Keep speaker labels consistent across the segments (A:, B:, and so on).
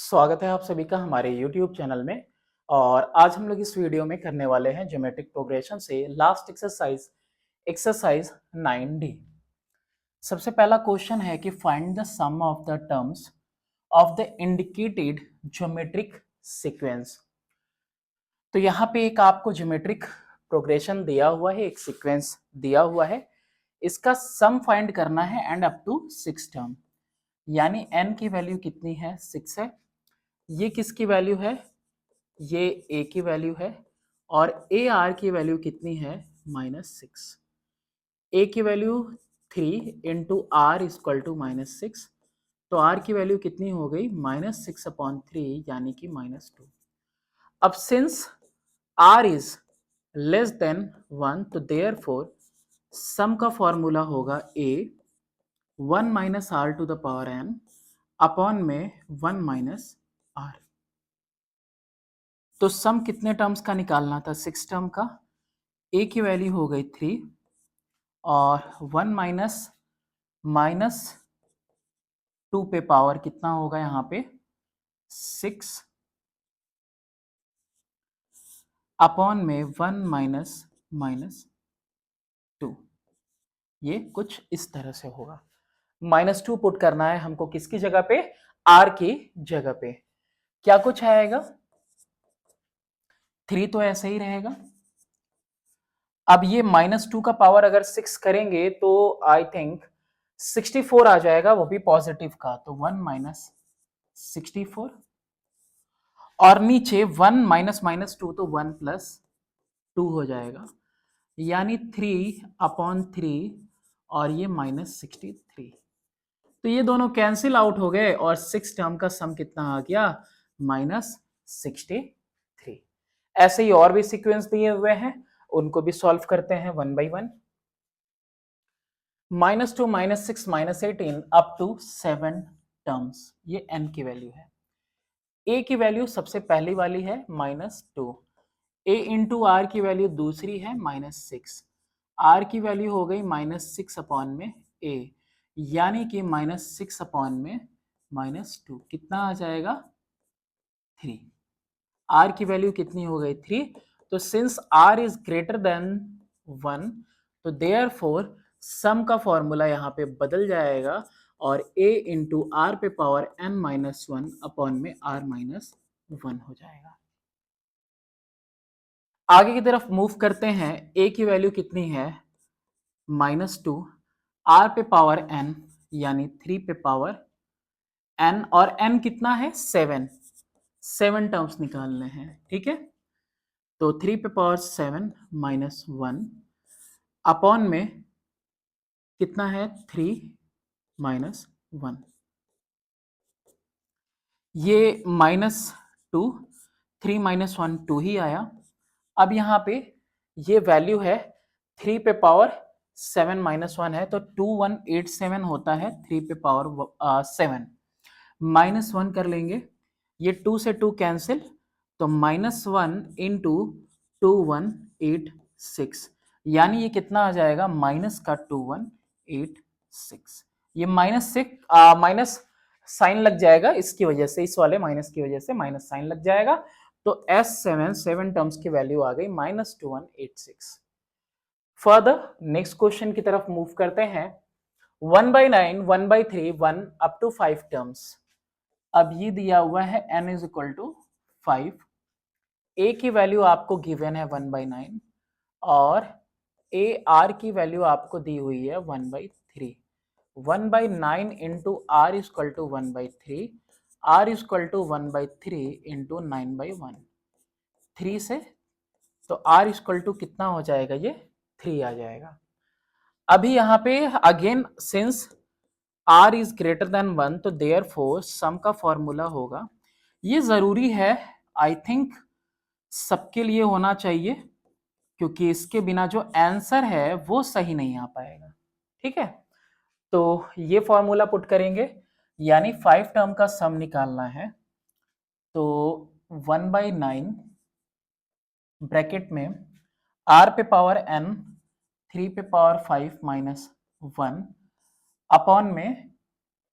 A: स्वागत है आप सभी का हमारे YouTube चैनल में। और आज हम लोग इस वीडियो में करने वाले हैं ज्योमेट्रिक प्रोग्रेशन से लास्ट एक्सरसाइज 9D। सबसे पहला क्वेश्चन है कि find the sum of the terms of the indicated geometric sequence. तो यहाँ पे एक आपको ज्योमेट्रिक प्रोग्रेशन दिया हुआ है, एक सीक्वेंस दिया हुआ है, इसका सम फाइंड करना है एंड अप टू 6 टर्म। यानी n की वैल्यू कितनी है, 6 है। ये किसकी वैल्यू है, ये a की वैल्यू है। और ए आर की वैल्यू कितनी है, -6। a की value 3 into r equal to -6। तो r की वैल्यू कितनी हो गई, -6/3 यानी कि -2। अब since r is less than 1 तो देयरफॉर सम का फॉर्मूला होगा a 1 minus r to the power n upon में 1 माइनस आर। तो सम कितने टर्म्स का निकालना था, 6 टर्म का। a की वैल्यू हो गई 3 और 1 माइनस 2 पे पावर कितना होगा यहाँ पे 6 अपॉन में 1 माइनस 2। ये कुछ इस तरह से होगा। -2 पुट करना है हमको किसकी जगह पे, r की जगह पे। क्या कुछ आएगा, 3 तो ऐसे ही रहेगा। अब ये -2 का पावर अगर 6 करेंगे तो आई थिंक 64 आ जाएगा, वो भी पॉजिटिव का। तो 1 माइनस 64 और नीचे 1 माइनस 2 तो 1 प्लस 2 हो जाएगा, यानी 3/3 और ये -63। तो ये दोनों कैंसिल आउट हो गए और 6 टर्म का सम कितना आ गया, -63। ऐसे ही और भी सीक्वेंस दिए हुए हैं, उनको भी सॉल्व करते हैं one by one. -2 -6 -18 up to 7 terms, ये n की वैल्यू है। a की वैल्यू सबसे पहली वाली है -2, a इंटू आर की वैल्यू दूसरी है -6, r की वैल्यू हो गई -6 अपॉन में a, यानी कि -6 अपॉन में -2 कितना आ जाएगा 3। r की वैल्यू कितनी हो गई 3। तो since r is greater than 1 तो देयरफॉर सम का फॉर्मूला यहाँ पे बदल जाएगा और a इंटू आर पे पावर n-1 अपॉन में r-1 हो जाएगा। आगे की तरफ मूव करते हैं, a की वैल्यू कितनी है -2, r पे पावर n यानी 3 पे पावर n, और n कितना है 7 टर्म्स निकालने हैं, ठीक है। तो 3 पे पावर 7 -1 अपॉन में कितना है 3 -1, ये -2, 3 -1 2 ही आया। अब यहाँ पे ये वैल्यू है 3 पे पावर 7 -1 है तो 2187 होता है 3 पे पावर 7 -1 कर लेंगे, ये 2 से 2 कैंसिल, तो -1 इंटू 2186, यानी ये कितना आ जाएगा माइनस का 2186। ये माइनस साइन लग जाएगा इसकी वजह से, इस वाले माइनस की वजह से माइनस साइन लग जाएगा। तो S7 टर्म्स की वैल्यू आ गई -2186। फर्दर नेक्स्ट क्वेश्चन की तरफ मूव करते हैं। 1/9 1/3 1 अप टू 5 टर्म्स। अब ये दिया हुआ है n is equal to 5, a की वैल्यू आपको गिवन है 1/9 और a r की वैल्यू आपको दी हुई है 1/3। 1/9 into r equal to 1/3, r equal to 1/3 into 9/1, 3 से, तो r इक्वल टू कितना हो जाएगा, ये 3 आ जाएगा। अभी यहाँ पे again since r is greater than 1 तो देयरफॉर सम का फॉर्मूला होगा, ये जरूरी है आई थिंक सबके लिए होना चाहिए, क्योंकि इसके बिना जो आंसर है वो सही नहीं आ पाएगा, ठीक है। तो ये फॉर्मूला पुट करेंगे, यानी 5 टर्म का सम निकालना है। तो 1/9 ब्रैकेट में r पे पावर n 3 पे पावर 5 -1 अपॉन में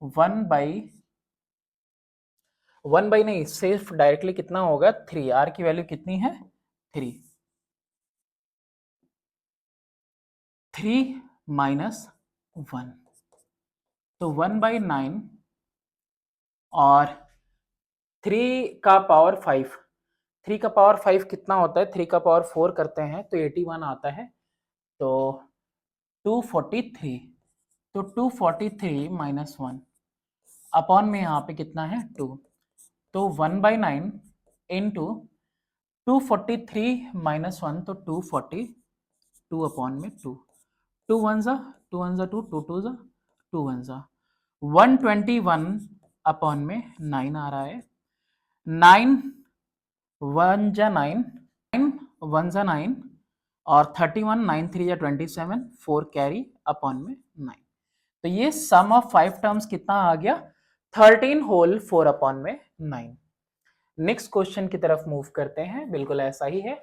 A: 1 1 बाई नहीं, सिर्फ डायरेक्टली कितना होगा 3, आर की वैल्यू कितनी है 3, 3 माइनस 1, तो 1/9 और 3 का पावर 5, 3 का पावर 5 कितना होता है, 3 का पावर 4 करते हैं तो 81 आता है, तो 243, तो 243 माइनस 1 अपॉन में यहाँ पे कितना है 2, तो 1/9 इंटू 243 माइनस 1, तो 242 अपॉन में 2, 2 1 जा 2 1 जा 2, 2 2 जा 2 1 जा 121 अपॉन में 9 आ रहा है, 9 1 जा 9, 9 1 जा 9 और 31 9 3 जा 27, 4 कैरी अपॉन में 9, तो ये सम ऑफ 5 टर्म्स कितना आ गया 13 होल 4 अपॉन में 9। नेक्स्ट क्वेश्चन की तरफ मूव करते हैं, बिल्कुल ऐसा ही है,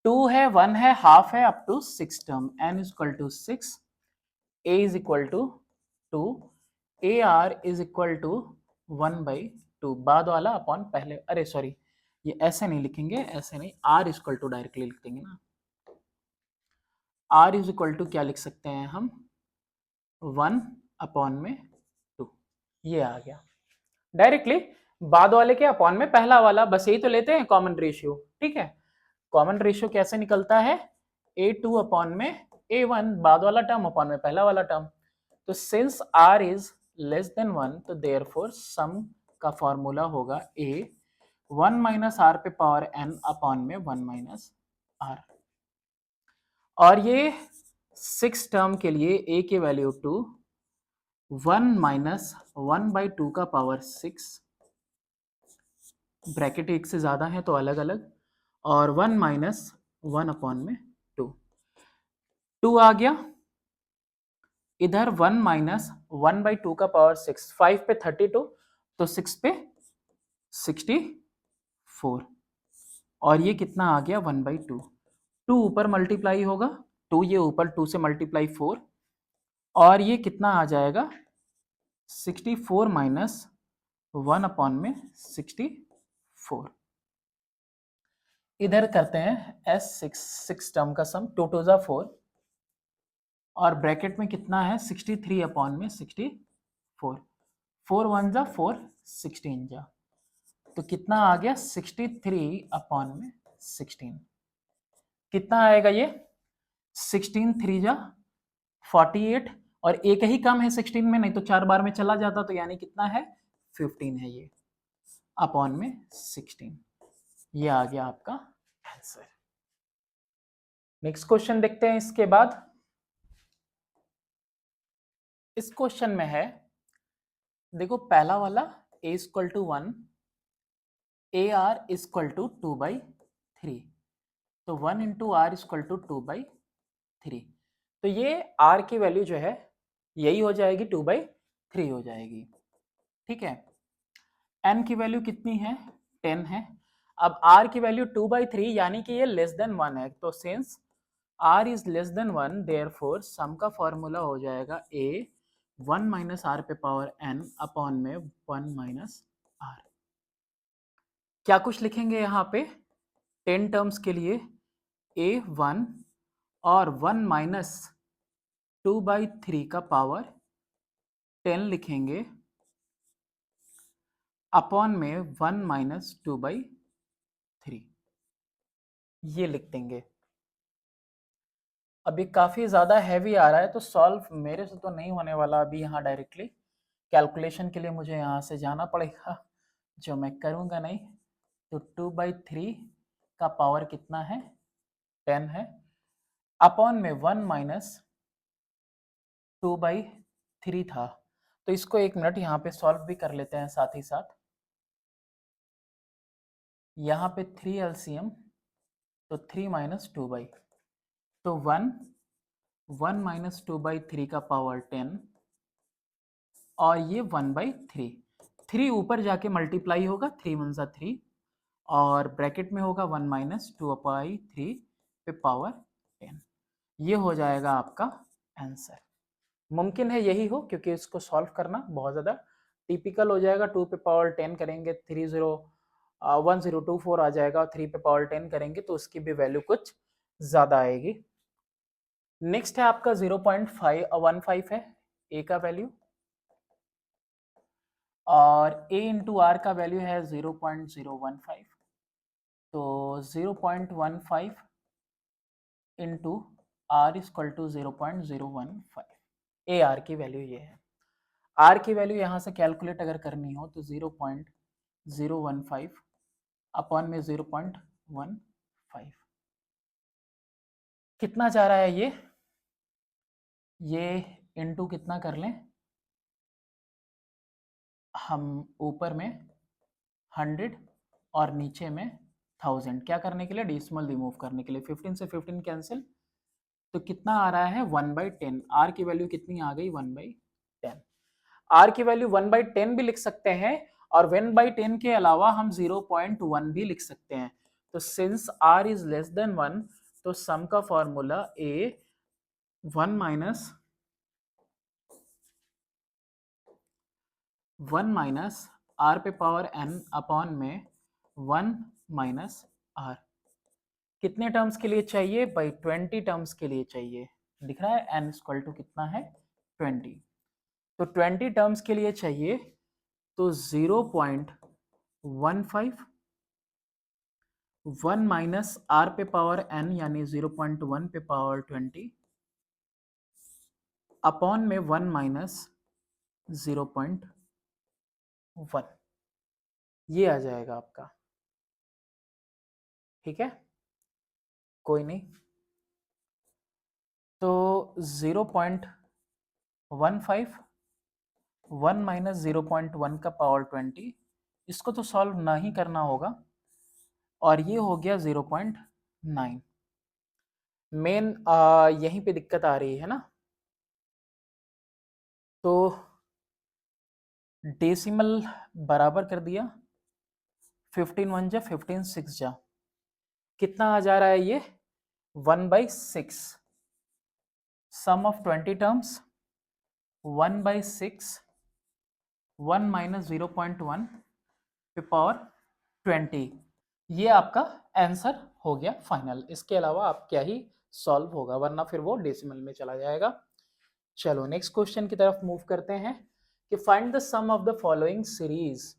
A: 2 है 1 है हाफ है up to 6 term, n is equal to 6, a is equal to 2, AR is equal to 1/2, बाद वाला अपॉन पहले, अरे सॉरी ये ऐसे नहीं लिखेंगे, ऐसे नहीं, R is equal to directly लिख देंगे ना, R इज इक्वल टू क्या लिख सकते हैं हम 1 अपॉन में 2, ये आ गया डायरेक्टली, बाद वाले के अपॉन में पहला वाला, बस यही तो लेते हैं कॉमन रेशियो, ठीक है। कॉमन रेशियो कैसे निकलता है, A2 अपॉन में A1, बाद वाला टर्म अपॉन में पहला वाला टर्म, तो since R is less than 1, तो देयरफॉर सम का फॉर्मूला होगा A 1 माइनस R पे पावर n अपॉन में 1 माइनस R, और ये 6 टर्म के लिए A की वैल्यू 2, 1 माइनस 1/2 का पावर 6, ब्रैकेट एक से ज्यादा है तो अलग अलग, और 1 माइनस 1 अपॉन में 2, 2 आ गया इधर, 1 माइनस 1/2 का पावर 6, 5 पे 32, तो 6 पे 64, और ये कितना आ गया 1/2, 2 ऊपर मल्टीप्लाई होगा 2, ये ऊपर 2 से मल्टीप्लाई 4, और ये कितना आ जाएगा 64 माइनस 1 अपॉन में 64, इधर करते हैं S6 टर्म का सम, 2 2 जा 4, और ब्रैकेट में कितना है 63 अपॉन में 64, 4 1 जा 4, 16 जा, तो कितना आ गया 63 अपॉन में 16, कितना आएगा ये 16 3 जा 48, और एक ही कम है 16 में, नहीं तो 4 बार में चला जाता, तो यानी कितना है 15 है ये अपॉन में 16, ये आ गया आपका आंसर। नेक्स्ट क्वेश्चन देखते हैं इसके बाद, इस क्वेश्चन में है, देखो पहला वाला a equal to 1, AR equal to 2/3, तो 1 इंटू आर इक्वल टू 2/3, तो ये r की वैल्यू जो है यही हो जाएगी 2/3 हो जाएगी, ठीक है। n की वैल्यू कितनी है 10 है, अब r की वैल्यू 2/3 यानी कि ये लेस देन 1 है, तो since r is less than 1, therefore sum का फॉर्मूला हो जाएगा a 1 माइनस r पे पावर n अपॉन में 1 माइनस r, क्या कुछ लिखेंगे यहाँ पे 10 टर्म्स के लिए a 1 और 1 माइनस 2/3 का पावर 10 लिखेंगे अपॉन में 1 माइनस 2/3, ये लिख देंगे। अभी काफ़ी ज़्यादा हैवी आ रहा है, तो सॉल्व मेरे से तो नहीं होने वाला अभी यहाँ डायरेक्टली, कैलकुलेशन के लिए मुझे यहाँ से जाना पड़ेगा, जो मैं करूँगा नहीं, तो 2/3 का पावर कितना है 10 है, अपॉन में 1 माइनस 2/3 था, तो इसको एक मिनट यहाँ पे सॉल्व भी कर लेते हैं साथ ही साथ, यहाँ पे 3 LCM, तो 3 माइनस 2/, तो 1 माइनस 2/3 का पावर 10, और ये 1/3, 3 ऊपर जाके मल्टीप्लाई होगा, 3 1 जा 3, और ब्रैकेट में होगा 1 माइनस 2/3 पे पावर 10, ये हो जाएगा आपका आंसर। मुमकिन है यही हो, क्योंकि इसको सॉल्व करना बहुत ज़्यादा टिपिकल हो जाएगा, 2 पे पावर 10 करेंगे 1024 आ जाएगा, और 3 पे पावर 10 करेंगे तो उसकी भी वैल्यू कुछ ज्यादा आएगी। नेक्स्ट है आपका 0.15 है ए का वैल्यू, और a इंटू आर का वैल्यू है 0.015, तो 0.15 into r equal to 0.015, a r की वैल्यू ये है। आर की वैल्यू यहाँ से कैलकुलेट अगर करनी हो तो 0.015 अपॉन में 0.15, कितना जा रहा है ये इंटू कितना कर लें हम, ऊपर में 100 और नीचे में 1000, क्या करने के लिए, डेसिमल रिमूव करने के लिए। 15 से 15 कैंसिल, तो कितना आ रहा है 1/10। आर की वैल्यू कितनी आ गई 1/10। आर की वैल्यू 1/10 भी लिख सकते हैं, और 1/10 के अलावा हम 0.1 भी लिख सकते हैं। तो since r is less than 1, तो सम का फॉर्मूला ए 1 माइनस आर पे पावर n अपॉन में 1 माइनस आर, कितने टर्म्स के लिए चाहिए भाई, 20 टर्म्स के लिए चाहिए। दिख रहा है n इक्वल टू कितना है 20, तो 20 टर्म्स के लिए चाहिए, तो 0.15 1 माइनस आर पे पावर n यानी 0.1 पे पावर 20 अपॉन में 1 माइनस 0.1, ये आ जाएगा आपका। ठीक है, कोई नहीं, तो 0.15 1 माइनस 0.1 का पावर 20, इसको तो सॉल्व ना ही करना होगा, और ये हो गया 0.9। मेन यहीं पे दिक्कत आ रही है ना, तो डेसिमल बराबर कर दिया, 15 1 जा 15 6 जा, कितना आ जा रहा है ये 1/6, सम ऑफ 20 टर्म्स 1/6 1 माइनस 0.1 पे पावर 20, ये आपका आंसर हो गया फाइनल। इसके अलावा आप क्या ही सॉल्व होगा, वरना फिर वो डेसिमल में चला जाएगा। चलो नेक्स्ट क्वेश्चन की तरफ मूव करते हैं कि find the sum of the following series.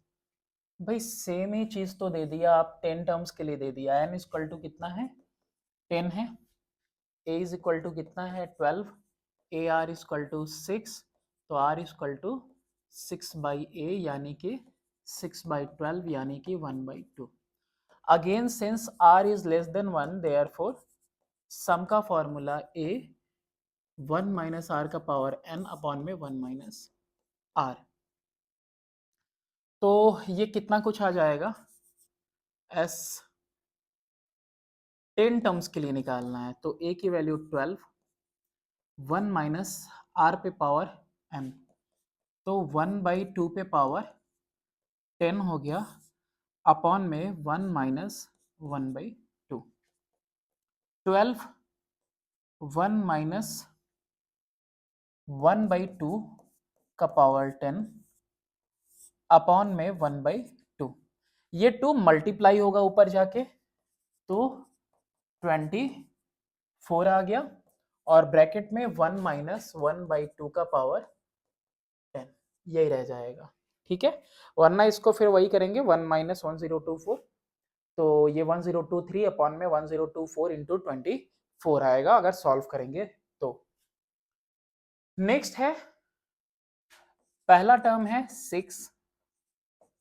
A: भाई सेम ही चीज तो दे दिया, आप 10 टर्म्स के लिए दे दिया, n इक्वल टू कितना है 10 है, a इज इक्वल टू कितना है 12, ए आर इक्वल टू 6, तो r इक्वल टू 6/a यानी कि 6/12 यानी कि 1/2। Again since r is less than 1, therefore sum का फॉर्मूला a 1 माइनस आर का पावर n अपॉन में 1 माइनस आर, तो ये कितना कुछ आ जाएगा, s 10 टर्म्स के लिए निकालना है, तो a की वैल्यू 12, 1 माइनस आर पे पावर n, तो 1/2 पे पावर 10 हो गया, अपॉन में 1 माइनस 1/2, 12 1 माइनस 1/2 का पावर 10 अपॉन में 1/2, ये 2 मल्टीप्लाई होगा ऊपर जाके, तो 24 आ गया, और ब्रैकेट में 1 माइनस 1/2 का पावर 10, यही रह जाएगा। ठीक है, वरना इसको फिर वही करेंगे 1 माइनस 1024, तो ये 1023 अपॉन में 1024 इंटू 24 आएगा अगर सॉल्व करेंगे तो। नेक्स्ट है, पहला टर्म है 6,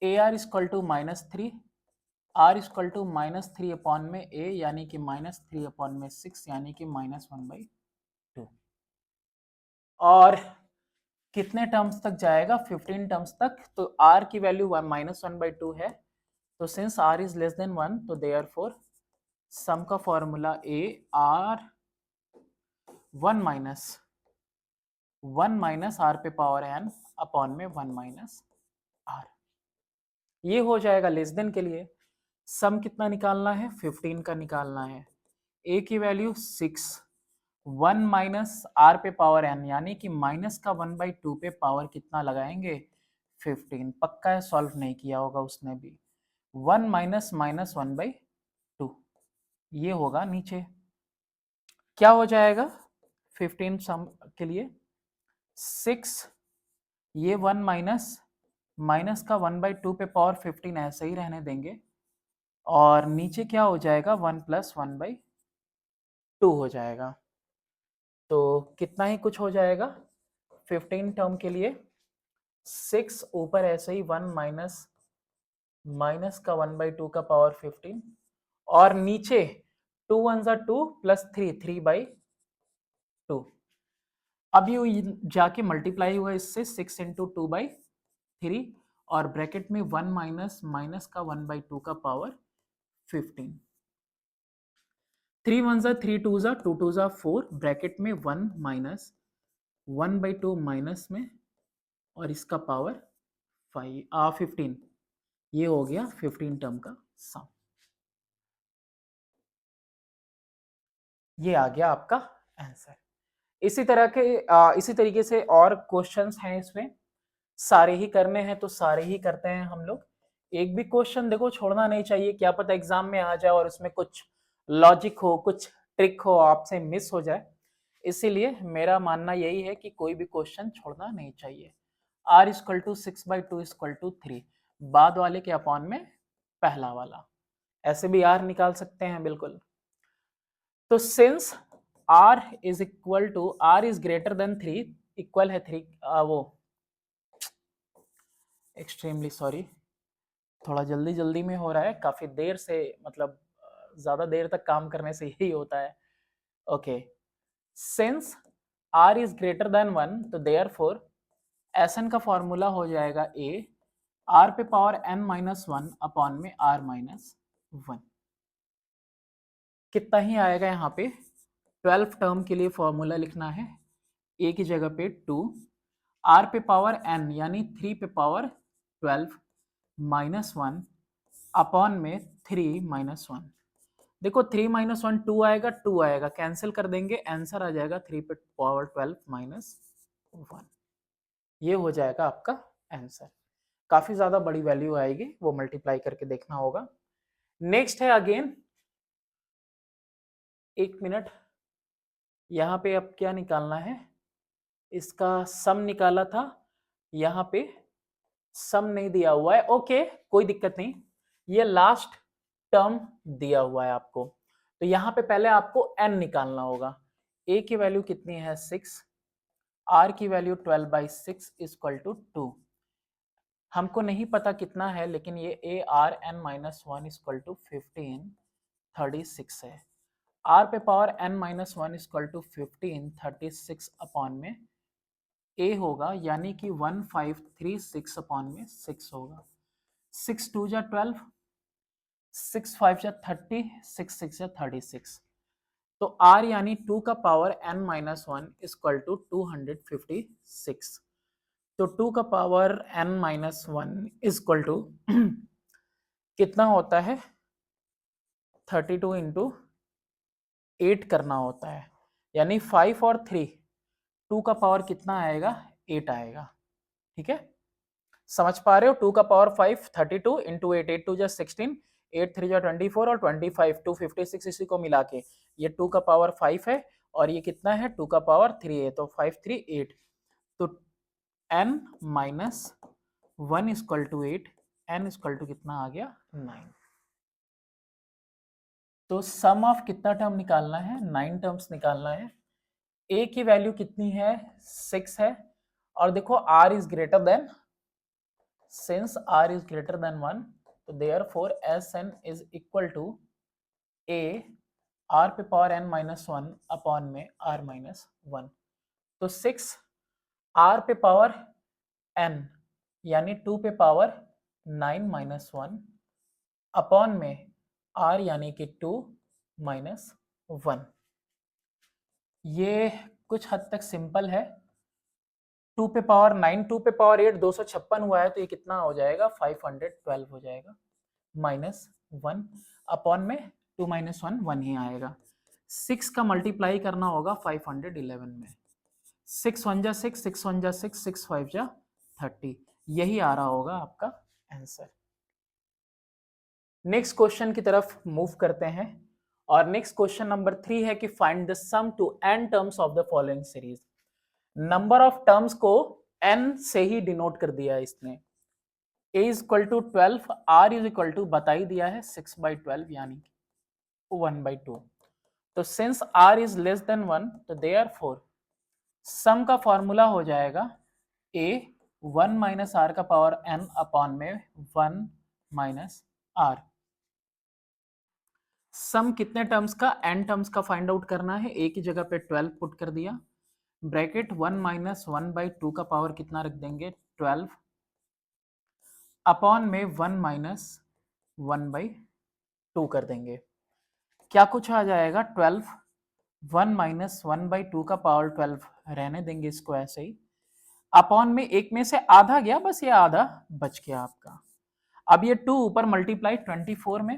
A: a r equal to -3, r equal to -3 upon में ए यानी कि -3 अपॉन में 6 यानी कि -1/2, और कितने टर्म्स तक जाएगा 15 टर्म्स तक, तो r की वैल्यू -1/2 है, तो since r is less than 1, तो देयरफॉर सम का formula a r 1 minus r पे पावर n अपॉन में 1 माइनस r, ये हो जाएगा लेस देन के लिए। सम कितना निकालना है 15 का निकालना है, a की वैल्यू 6, 1 माइनस आर पे पावर n यानी कि माइनस का 1/2 पे पावर कितना लगाएंगे 15, पक्का है सॉल्व नहीं किया होगा उसने भी। 1 माइनस माइनस 1/2 ये होगा नीचे, क्या हो जाएगा 15 सम के लिए 6, ये 1 माइनस माइनस का 1/2 पे पावर 15 ऐसे ही रहने देंगे, और नीचे क्या हो जाएगा 1 प्लस 1/2 हो जाएगा। तो कितना ही कुछ हो जाएगा 15 टर्म के लिए 6 ऊपर ऐसे ही 1 माइनस माइनस का 1/2 का पावर 15, और नीचे 2 1 2 प्लस 3/2। अब ये जाके मल्टीप्लाई हुआ इससे 6 इंटू 2/3, और ब्रैकेट में 1 माइनस माइनस का 1/2 का पावर 15। 3 1 3 2 2 2 4, ब्रैकेट में 1 माइनस 1/2 माइनस में, और इसका पावर 15। ये हो गया 15 टर्म का सम। ये आ गया आपका आंसर। इसी तरीके से और क्वेश्चंस हैं इसमें, सारे ही करने हैं तो सारे ही करते हैं हम लोग। एक भी क्वेश्चन देखो छोड़ना नहीं चाहिए, क्या पता एग्जाम में आ जाए और उसमें कुछ लॉजिक हो, कुछ ट्रिक हो, आपसे मिस हो जाए। इसीलिए मेरा मानना यही है कि कोई भी क्वेश्चन छोड़ना नहीं चाहिए। r equal to 6/2 equal to 3, बाद वाले के अपॉन में पहला वाला, ऐसे भी r निकाल सकते हैं बिल्कुल। तो since r is equal to r is greater than 3, equal है 3, वो एक्सट्रीमली सॉरी, थोड़ा जल्दी जल्दी में हो रहा है, काफी देर से, मतलब ज्यादा देर तक काम करने से यही होता है। Okay, since r is greater than 1, तो देयरफॉर Sn का फॉर्मूला हो जाएगा a r पे पावर n माइनस 1 अपॉन में r माइनस 1। कितना ही आएगा यहाँ पे 12 टर्म के लिए फॉर्मूला लिखना है, a की जगह पे 2, r पे पावर n यानी 3 पे पावर 12 माइनस 1 अपॉन में 3 माइनस 1। देखो 3 माइनस 1 2 आएगा, 2 आएगा, कैंसिल कर देंगे, आंसर आ जाएगा 3 पे पावर 12 माइनस 1। ये हो जाएगा आपका आंसर। काफी ज्यादा बड़ी वैल्यू आएगी, वो मल्टीप्लाई करके देखना होगा। नेक्स्ट है अगेन, एक मिनट, यहाँ पे अब क्या निकालना है, इसका सम निकाला था, यहाँ पे सम नहीं दिया हुआ है। ओके, कोई दिक्कत नहीं, ये लास्ट टर्म दिया हुआ है आपको, तो यहाँ पे पहले आपको n निकालना होगा। a की वैल्यू कितनी है 6, r की वैल्यू 12/6 इक्वल टू 2। हमको नहीं पता कितना है, लेकिन ये a r n minus 1 equal to 15 36 है। r पे power n minus 1 equal to 15 36 upon में a होगा, यानी कि 1536 अपॉन में 6 होगा। 6 2 जा 12, 6 5 जा 30, 6 6 जा 36। तो r यानी 2 का power n minus 1 equal to 256। तो 2 का power n minus 1 equal to कितना होता है 32 इंटू 8 करना होता है, यानी 5 और 3, 2 का पावर कितना आएगा 8 आएगा। ठीक है, समझ पा रहे हो, 2 का पावर 5 32 इंटू 8, 8 2 जा 16, 8 3 जा 24 और 25 256, इसी को मिला के ये 2 का पावर 5 है, और ये कितना है 2 का पावर 3 है, तो 5 3 8, तो n minus 1 equal to 8, n equal to कितना आ गया 9। तो सम ऑफ कितना टर्म निकालना है 9 टर्म्स निकालना है। a की वैल्यू कितनी है 6 है, और देखो r is greater than, since r is greater than 1, तो therefore Sn is equal to a r पे पावर n माइनस 1 अपॉन में r माइनस 1। तो 6 r पे पावर n यानी 2 पे पावर 9 माइनस 1 अपॉन में r यानी कि 2 माइनस 1। ये कुछ हद तक सिंपल है। 2 पे पावर 9, 2 पे पावर 8 256 हुआ है, तो ये कितना हो जाएगा 512 हो जाएगा, माइनस 1 अपॉन में 2 माइनस 1 1 ही आएगा। 6 का मल्टीप्लाई करना होगा 511 में, 6 1 जा 6, 6 1 जा 6, 6 5 जा 30, यही आ रहा होगा आपका आंसर। नेक्स्ट क्वेश्चन की तरफ मूव करते हैं और नेक्स्ट क्वेश्चन नंबर 3 है कि find the sum to n terms of the following series. Number of terms को n से ही डिनोट कर दिया है इसने। a is equal to 12, r is equal to बता ही दिया है 6/12 यानी कि 1/2। तो since r is less than 1 तो देयरफॉर सम का फॉर्मूला हो जाएगा a 1 माइनस r का पावर n अपॉन में 1 माइनस r। सम कितने टर्म्स का, n टर्म्स का फाइंड आउट करना है। a की जगह पे 12 पुट कर दिया, ब्रैकेट 1 माइनस 1/2 का पावर कितना रख देंगे 12 अपॉन में 1 माइनस 1/2 कर देंगे। क्या कुछ आ जाएगा 12, 1 माइनस 1/2 का पावर 12 रहने देंगे इसको ऐसे ही, अपॉन में एक में से आधा गया, बस ये आधा बच गया आपका। अब ये 2 ऊपर मल्टीप्लाई 24 में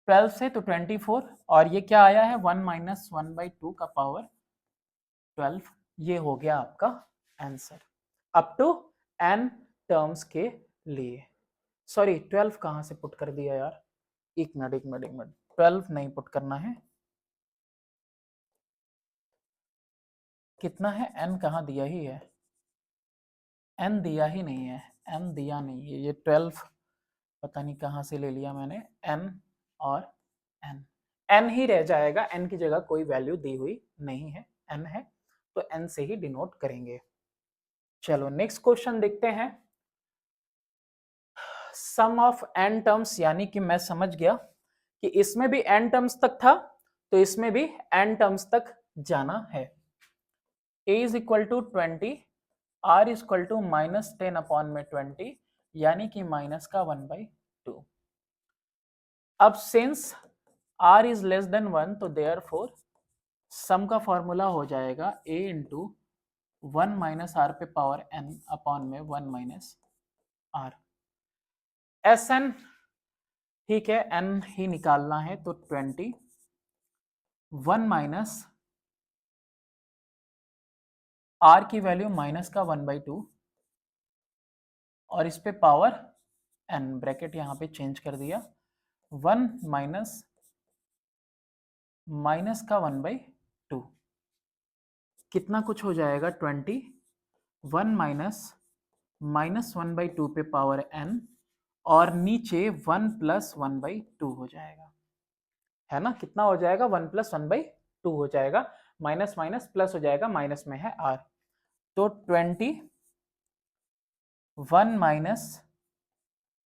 A: 12 से तो 24, और ये क्या आया है 1 माइनस 1/2 का पावर 12। ये हो गया आपका answer up to n terms के लिए। सॉरी 12 कहां से पुट कर दिया यार, एक मिनट 12 नहीं पुट करना है, कितना है n कहाँ दिया ही है, n दिया ही नहीं है, n दिया नहीं है, ये 12 पता नहीं कहाँ से ले लिया मैंने, n और n, n ही रह जाएगा, n की जगह कोई वैल्यू दी हुई नहीं है, n है तो n से ही डिनोट करेंगे। चलो नेक्स्ट क्वेश्चन देखते हैं। सम ऑफ n टर्म्स, यानी कि मैं समझ गया कि इसमें भी n टर्म्स तक था तो इसमें भी n टर्म्स तक जाना है। a is equal to 20, r is equal to minus 10 upon में 20 यानी कि माइनस का 1/2। अब since r is less than 1 तो देयरफॉर सम का फॉर्मूला हो जाएगा a इंटू 1 माइनस आर पे पावर n अपॉन में 1 माइनस r। एस एन ठीक है, n ही निकालना है तो 20, 1 माइनस r की वैल्यू माइनस का 1/2 और इस पे पावर n, ब्रैकेट यहां पे चेंज कर दिया, 1 माइनस माइनस का 1/2 कितना कुछ हो जाएगा 20, 1 माइनस माइनस 1/2 पे पावर n और नीचे 1 प्लस 1/2 हो जाएगा, है ना, कितना हो जाएगा 1 प्लस 1/2 हो जाएगा, माइनस माइनस प्लस हो जाएगा, माइनस में है r तो 20, 1 माइनस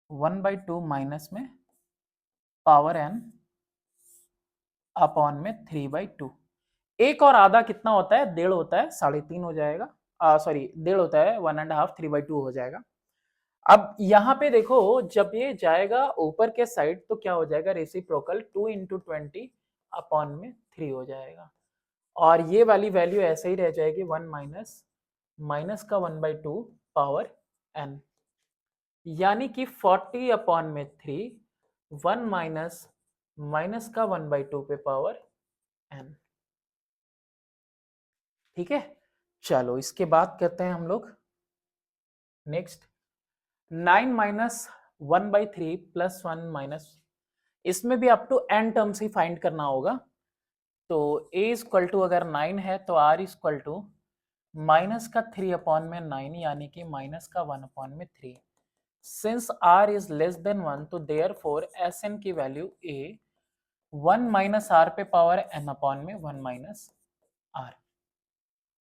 A: 1/2 माइनस में पावर n अपॉन में 3/2। एक और आधा कितना होता है, 1.5 होता है, 3.5 हो जाएगा, सॉरी 1.5 होता है, 1.5, 3/2 हो जाएगा। अब यहाँ पे देखो जब ये जाएगा ऊपर के साइड तो क्या हो जाएगा, रेसिप्रोकल 2 इंटू 20 अपॉन में 3 हो जाएगा और ये वाली वैल्यू ऐसे ही रह जाएगी 1 माइनस माइनस का 1/2 पावर n यानी कि 40 अपॉन में 3, 1 माइनस माइनस का 1/2 पे पावर n। ठीक है, चलो इसके बाद करते हैं हम लोग नेक्स्ट 9 माइनस 1/3 प्लस 1 माइनस, इसमें भी अप टू n टर्म्स ही फाइंड करना होगा। तो a इज इक्वल टू अगर 9 है तो r is equal to minus का 3 अपॉन में 9 यानी कि माइनस का 1 अपॉन में 3। Since r is less than 1 तो देयरफॉर Sn की वैल्यू a 1 माइनस r पे पावर n अपॉन में 1 माइनस r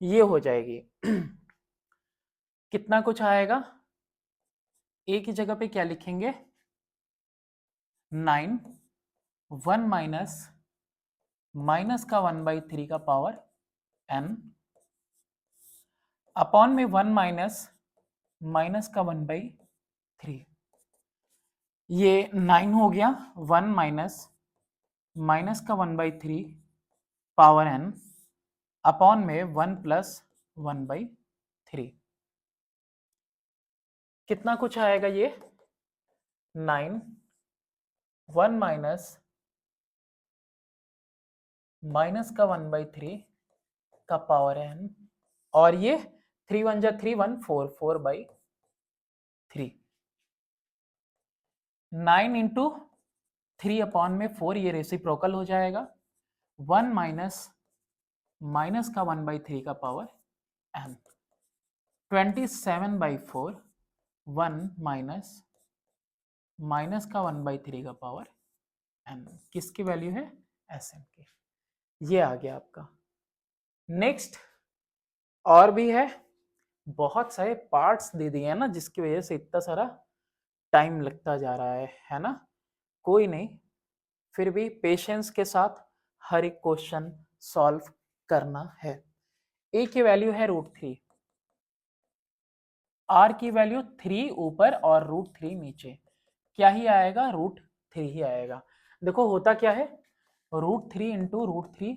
A: ये हो जाएगी। कितना कुछ आएगा, a की जगह पे क्या लिखेंगे 9, 1 माइनस माइनस का 1/3 का पावर n अपॉन में 1 माइनस माइनस का 1/3, ये 9 हो गया, 1 माइनस माइनस का 1/3 पावर n अपॉन में 1 प्लस 1/3 कितना कुछ आएगा ये 9, 1 माइनस माइनस का 1/3 का पावर n और ये 3 1 जा 3 1 4 4/3 3, 9 इंटू 3 अपॉन में 4, ये रेसिप्रोकल हो जाएगा, 1 माइनस माइनस का 1/3 का पावर n, 27/4, 1 माइनस माइनस का 1/3 का पावर n, किसकी वैल्यू है, Sn की। ये आ गया आपका। नेक्स्ट और भी है, बहुत सारे पार्ट्स दे दिए हैं ना, जिसकी वजह से इतना सारा टाइम लगता जा रहा है ना। कोई नहीं, फिर भी पेशेंस के साथ हर एक क्वेश्चन सॉल्व करना है। ए की वैल्यू है √3, आर की वैल्यू 3 ऊपर और √3 नीचे, क्या ही आएगा, √3 ही आएगा। देखो होता क्या है, √3 इंटू √3,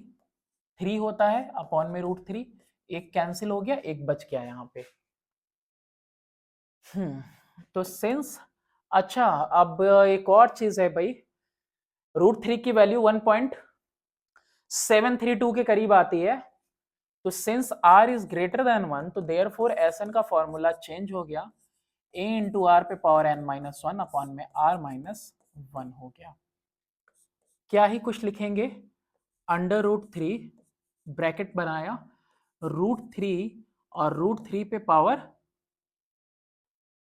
A: 3 होता है अपॉन में √3, एक कैंसिल हो गया, एक बच गया यहाँ पे। तो सिंस, अच्छा अब एक और चीज है भाई, √3 की वैल्यू 1.732 के करीब आती है, तो since r is greater than 1, तो देयरफॉर Sn का फॉर्मूला चेंज हो गया, a इंटू आर पे पावर n-1 अपॉन में r-1 हो गया। क्या ही कुछ लिखेंगे, अंडर √3 ब्रैकेट बनाया, √3 और √3 पे पावर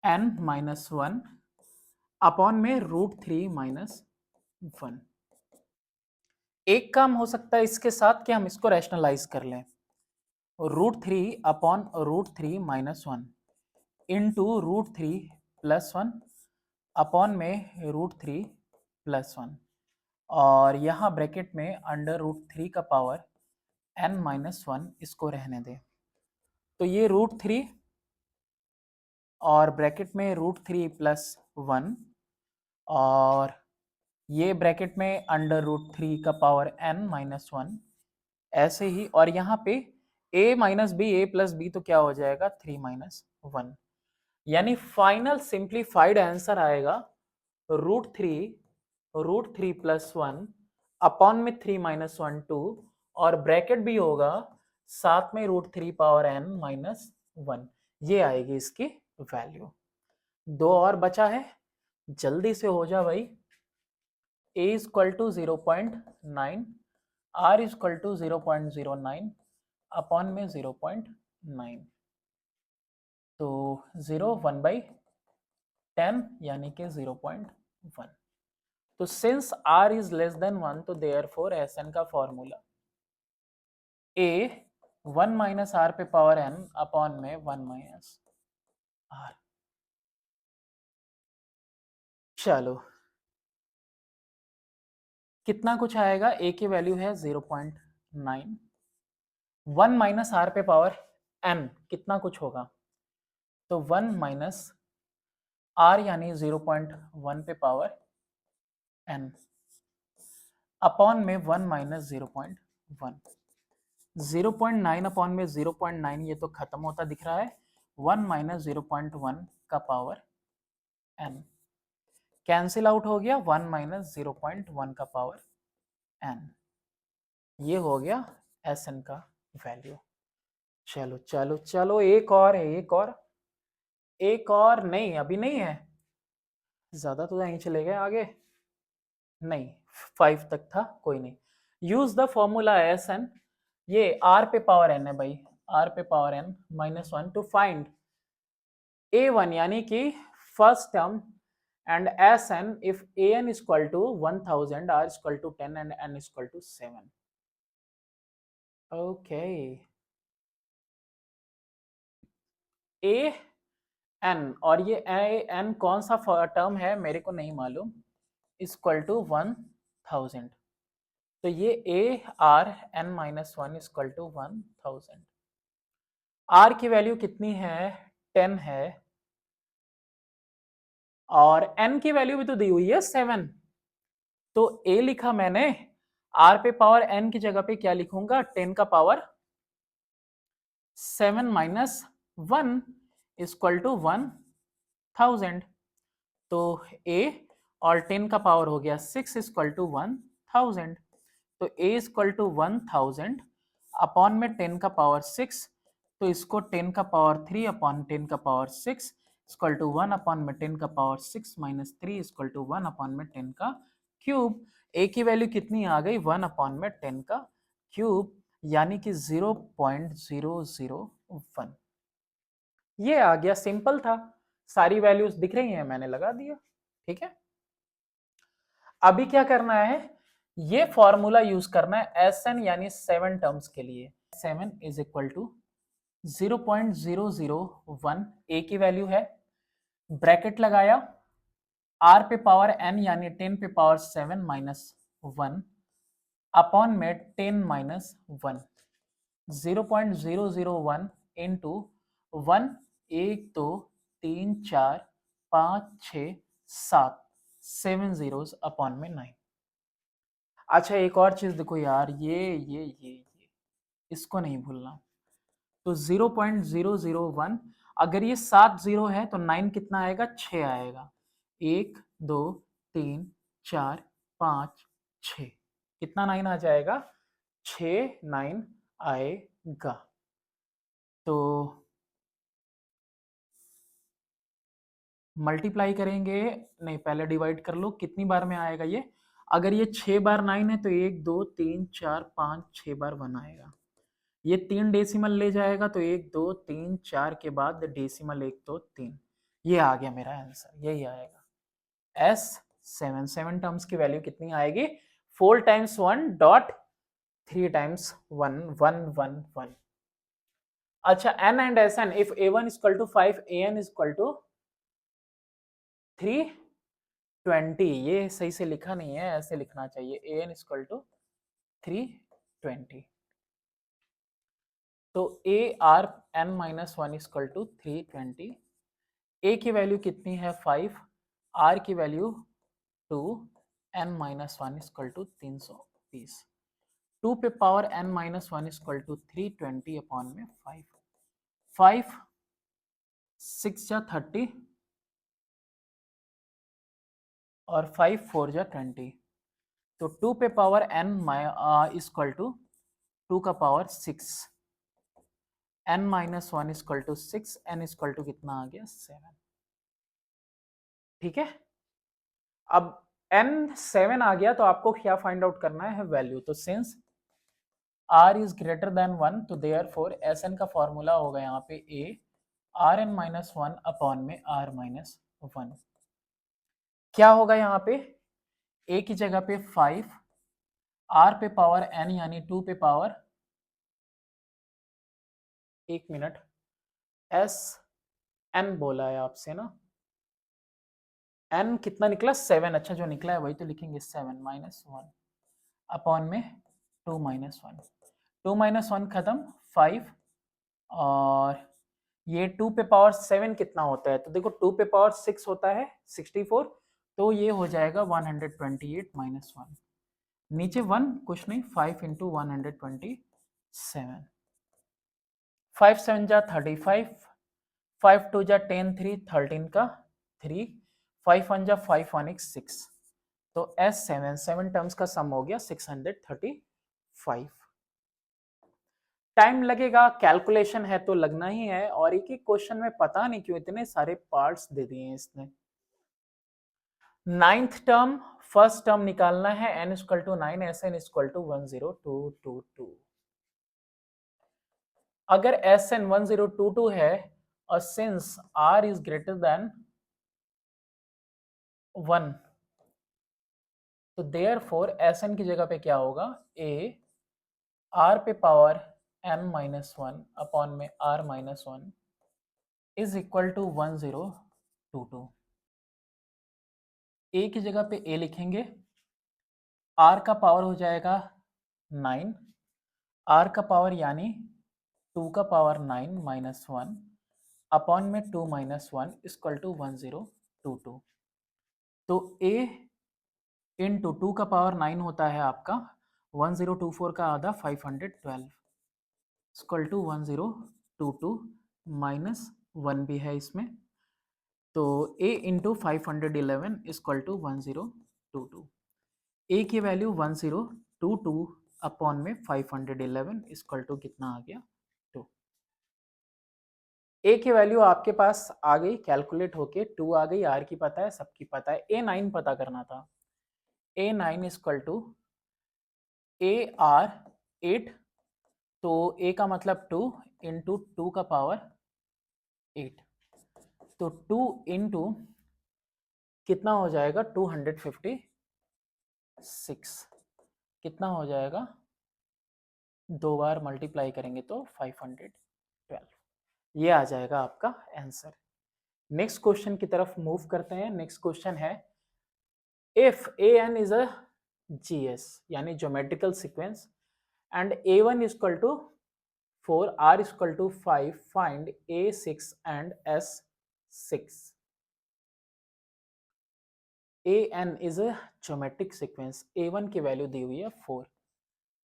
A: n-1 अपॉन में √3 - 1। एक काम हो सकता है इसके साथ कि हम इसको रैशनलाइज कर लें, √3 अपॉन √3 - 1 इंटू √3 + 1 अपॉन में √3 + 1, और यहाँ ब्रैकेट में अंडर √3 का पावर n-1 इसको रहने दें। तो ये √3 और ब्रैकेट में √3 + 1, और ये ब्रैकेट में अंडर √3 का पावर n-1 ऐसे ही, और यहाँ पे a - b, a + b तो क्या हो जाएगा, 3 - 1, यानी फाइनल सिंप्लीफाइड आंसर आएगा √3 + 1 अपॉन में 3 - 1 2, और ब्रैकेट भी होगा साथ में √3 पावर n-1, ये आएगी इसकी वैल्यू। दो और बचा है, जल्दी से हो जा भाई। a = 0.9, r = 0.09 अपॉन में 0.9, तो 0 1/10 यानी कि 0.1। तो since r is less than 1, तो देयरफॉर Sn का फॉर्मूला a 1 - r पे पावर n अपॉन में 1 - r। चलो कितना कुछ आएगा, a की वैल्यू है 0.9, 1 - r पे पावर n कितना कुछ होगा, तो 1 - r यानी 0.1 पे पावर n अपॉन में 1 - 0.1, 0.9 अपॉन में 0.9, ये तो खत्म होता दिख रहा है, 1 - 0.1 का पावर n कैंसिल आउट हो गया, 1 - 0.1 का पावर n, ये हो गया Sn का वैल्यू। चलो चलो चलो, एक और है, एक और नहीं, अभी नहीं है, ज्यादा तो नहीं चले गए आगे, नहीं 5 तक था, कोई नहीं। यूज द फॉर्मूला Sn, ये r पे पावर n है भाई, r पे power n -1 to find a1 यानी कि first term and Sn if an is equal to 1000, r is equal to 10 and n is equal to 7। okay, a n, और ये n कौन सा टर्म है मेरे को नहीं मालूम, is equal to 1000, तो ये a r n-1 is equal to 1000। r की वैल्यू कितनी है, 10 है, और n की वैल्यू भी तो दी हुई है 7, तो a लिखा मैंने, r पे पावर n की जगह पे क्या लिखूंगा, 10 का पावर 7 - 1 is equal to 1000, तो a और 10 का पावर हो गया 6 is equal to 1000, तो a is equal to 1000 upon में 10 का पावर 6, तो इसको 10 का पावर 3 अपॉन 10 का पावर 6 इक्वल टू 1 अपॉन में 10 का power 6 minus 3 equal to 1 upon में 10 का क्यूब। ए की वैल्यू कितनी आ गई 1 अपॉन में 10 का क्यूब, यानी कि 0.001। ये आ गया, सिंपल था, सारी वैल्यूज दिख रही हैं, मैंने लगा दिया। ठीक है, अभी क्या करना है, ये फॉर्मूला यूज करना है एस एन यानी 7 टर्म्स के लिए। 7 इज इक्वल टू 0.001 ए की वैल्यू है, ब्रैकेट लगाया, आर पे पावर एन यानी 10 पे पावर 7 माइनस 1 अपॉन में 10 माइनस 1, 0.001 इंटू 1, 1 2 3 4 5 6 7, 7 zeros अपॉन में 9। अच्छा एक और चीज देखो यार, ये इसको नहीं भूलना। तो 0.001, अगर ये 7 जीरो है तो 9 कितना आएगा, 6 आएगा। 1 2 3 4 5 6, कितना 9 आ जाएगा, 6 9 आएगा। तो मल्टीप्लाई करेंगे, नहीं पहले डिवाइड कर लो, कितनी बार में आएगा ये, अगर ये 6 बार 9 है तो 1 2 3 4 5 6 बार 1 आएगा। ये 3 डेसिमल ले जाएगा तो 1 2 3 4 के बाद डेसिमल 1 2 3, ये आ गया मेरा आंसर, यही आएगा एस 7। 7 टर्म्स की वैल्यू कितनी आएगी, 4 टाइम्स 1 डॉट 3 टाइम्स 1 1 1 1। अच्छा n and s n, if a1 equal to 5 an equal to 320, ये सही से लिखा नहीं है, ऐसे लिखना चाहिए, an इक्वल टू 320। तो a r n minus 1 equal to 320, a की वैल्यू कितनी है 5, आर की value 2, n minus 1 equal to 320, 2 पे power n minus 1 equal to 320 upon में 5, 5 6 जा 30 और 5 4 जा 20, तो 2 पे पावर एन इक्वल टू 2 का power 6, n minus 1 equal to 6, n equal to कितना आ गया 7। ठीक है, अब n 7 आ गया तो आपको क्या फाइंड आउट करना है, वैल्यू। तो since r is greater than 1 तो देयरफॉर Sn का फॉर्मूला होगा यहाँ पे a Rn माइनस 1 अपॉन में r माइनस 1। क्या होगा यहाँ पे, a की जगह पे 5, r पे पावर n यानी 2 पे पावर, एक मिनट, s n बोला है आपसे ना, n कितना निकला 7, अच्छा जो निकला है वही तो लिखेंगे, 7 माइनस 1 अपॉन में 2 माइनस 1, 2 माइनस 1 खत्म, 5, और ये 2 पे पावर 7 कितना होता है, तो देखो 2 पे पावर 6 होता है 64, तो ये हो जाएगा 128 माइनस 1, नीचे 1 कुछ नहीं, 5 इंटू 127, 5 7 जा 35, 5 2 जा 10 3 13 का 3, 5 1 जा 5 1 1 6, तो S7 7 टर्म्स का सम हो गया 635। टाइम लगेगा, कैलकुलेशन है तो लगना ही है, और एक एक क्वेश्चन में पता नहीं क्यों इतने सारे पार्ट्स दे दिए हैं इसने। नाइन्थ टर्म, फर्स्ट टर्म निकालना है, n equal to 9, s n equal to 10222। अगर एस एन 1022 है और since r is greater than 1, तो देयरफॉर एस एन की जगह पे क्या होगा, a r पे पावर m माइनस 1 अपॉन में r minus 1 is equal to 1022। A की जगह पे a लिखेंगे, r का पावर हो जाएगा 9, r का पावर यानी 2 का पावर 9 माइनस 1 अपॉन में 2 माइनस 1 इक्वल टू 1022। तो a इंटू 2 का पावर 9 होता है आपका 1024 का आधा 512 इक्वल टू 1022 माइनस 1 भी है इसमें, तो a into 511 equal to 1022। a की वैल्यू 1022 अपॉन में 511 इक्वल टू कितना आ गया, 2। ए की वैल्यू आपके पास आ गई कैलकुलेट होके, 2 आ गई, आर की पता है, सबकी पता है, ए 9 पता करना था। ए 9 इक्वल टू ए आर 8, तो ए का मतलब 2 इंटू 2 का पावर 8, तो 2 इंटू कितना हो जाएगा 256, कितना हो जाएगा, दो बार मल्टीप्लाई करेंगे तो 512, ये आ जाएगा आपका आंसर। नेक्स्ट क्वेश्चन की तरफ मूव करते हैं। नेक्स्ट क्वेश्चन है if a n is a GS यानी geometrical sequence and a1 is equal to 4, r is equal to 5, find a6 and s6। an is a geometric sequence, a1 की value दी हुई है 4,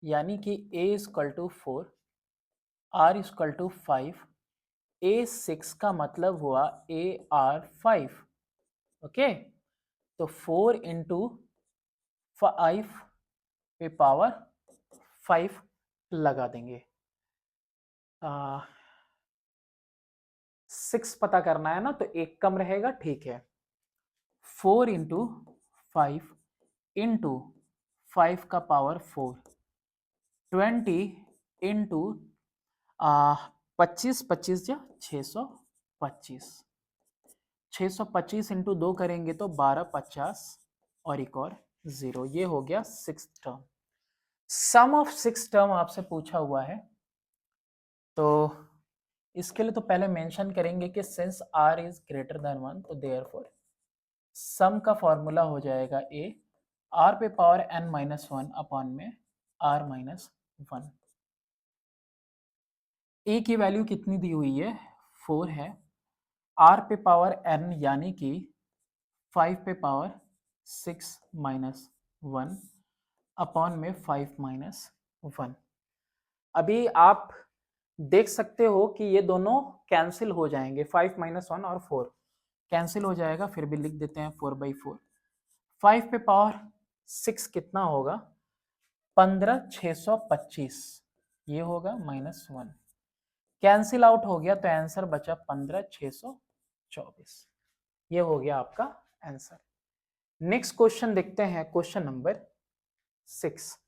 A: यानी कि a is equal to 4, r is equal to 5, a6 का मतलब हुआ ar5, okay. तो 4 into 5 पे पावर 5 लगा देंगे। 6 पता करना है ना, तो एक कम रहेगा, ठीक है। 4 इंटू 5 इंटू 5 का पावर 4, 20 इंटू 25, 25 या 625, 625 इंटू 2 करेंगे तो 1250 और एक और 0, ये हो गया 6th term. Some of 6 term आपसे पूछा हुआ है, तो इसके लिए तो पहले मेंशन करेंगे कि since r is greater than 1, तो देयरफॉर सम का फॉर्मूला हो जाएगा a r पे पावर n-1 अपॉन में r-1। a की वैल्यू कितनी दी हुई है, 4 है, r पे पावर n यानी कि 5 पे पावर 6 माइनस 1 अपॉन में 5 माइनस 1। अभी आप देख सकते हो कि ये दोनों कैंसिल हो जाएंगे, 5 माइनस 1 और 4 कैंसिल हो जाएगा, फिर भी लिख देते हैं 4/4। 5 पे पावर 6 कितना होगा, 15,625, ये होगा -1, कैंसिल आउट हो गया तो आंसर बचा 15,624, ये हो गया आपका आंसर। नेक्स्ट क्वेश्चन देखते हैं, question number 6।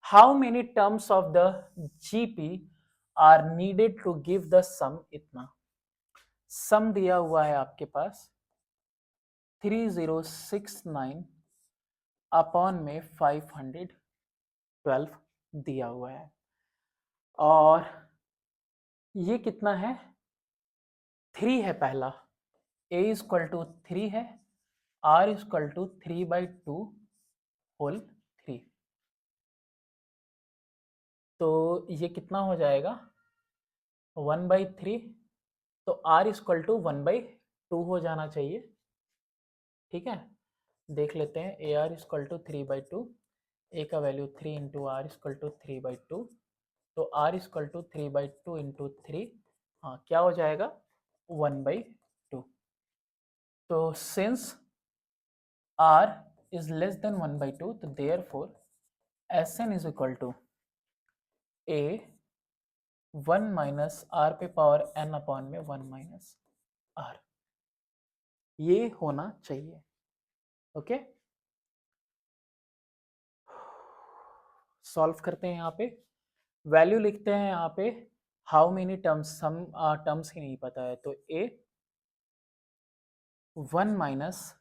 A: How many terms of the GP are needed to give the sum, इतना सम दिया हुआ है आपके पास 3069 अपॉन में 512 दिया हुआ है, और ये कितना है, 3 है पहला, a इज इक्वल टू 3 है, r is equal to 3/2 whole 3, तो ये कितना हो जाएगा 1/3, तो r इज इक्वल टू 1/2 हो जाना चाहिए, ठीक है। देख लेते हैं, a r is equal to 3/2, a का value 3 into r is equal to 3/2, तो r is equal to 3/2 into 3, हाँ क्या हो जाएगा 1/2। तो since r is less than 1/2, तो therefore Sn is equal to a 1 minus r पे पावर n अपॉन में 1 माइनस r, ये होना चाहिए, ओके। सॉल्व करते हैं, यहाँ पे वैल्यू लिखते हैं, यहाँ पे how many terms, sum terms ही नहीं पता है, तो a 1 माइनस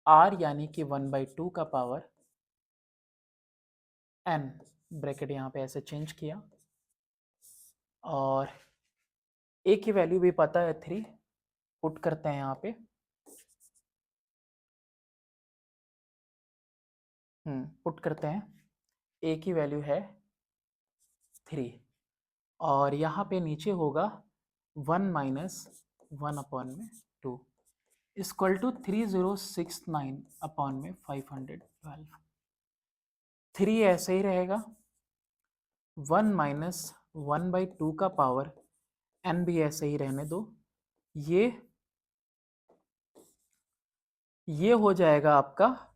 A: r यानी कि 1/2 का पावर n, ब्रैकेट यहाँ पे ऐसे चेंज किया, और a की वैल्यू भी पता है 3, पुट करते हैं यहाँ पे, पुट करते हैं, a की वैल्यू है 3, और यहाँ पे नीचे होगा 1 माइनस 1 अपॉन में 2 इक्वल टू 3069 अपॉन में 512, 3 ऐसे ही रहेगा, 1 माइनस 1/2 का पावर n भी ऐसे ही रहने दो, ये हो जाएगा आपका,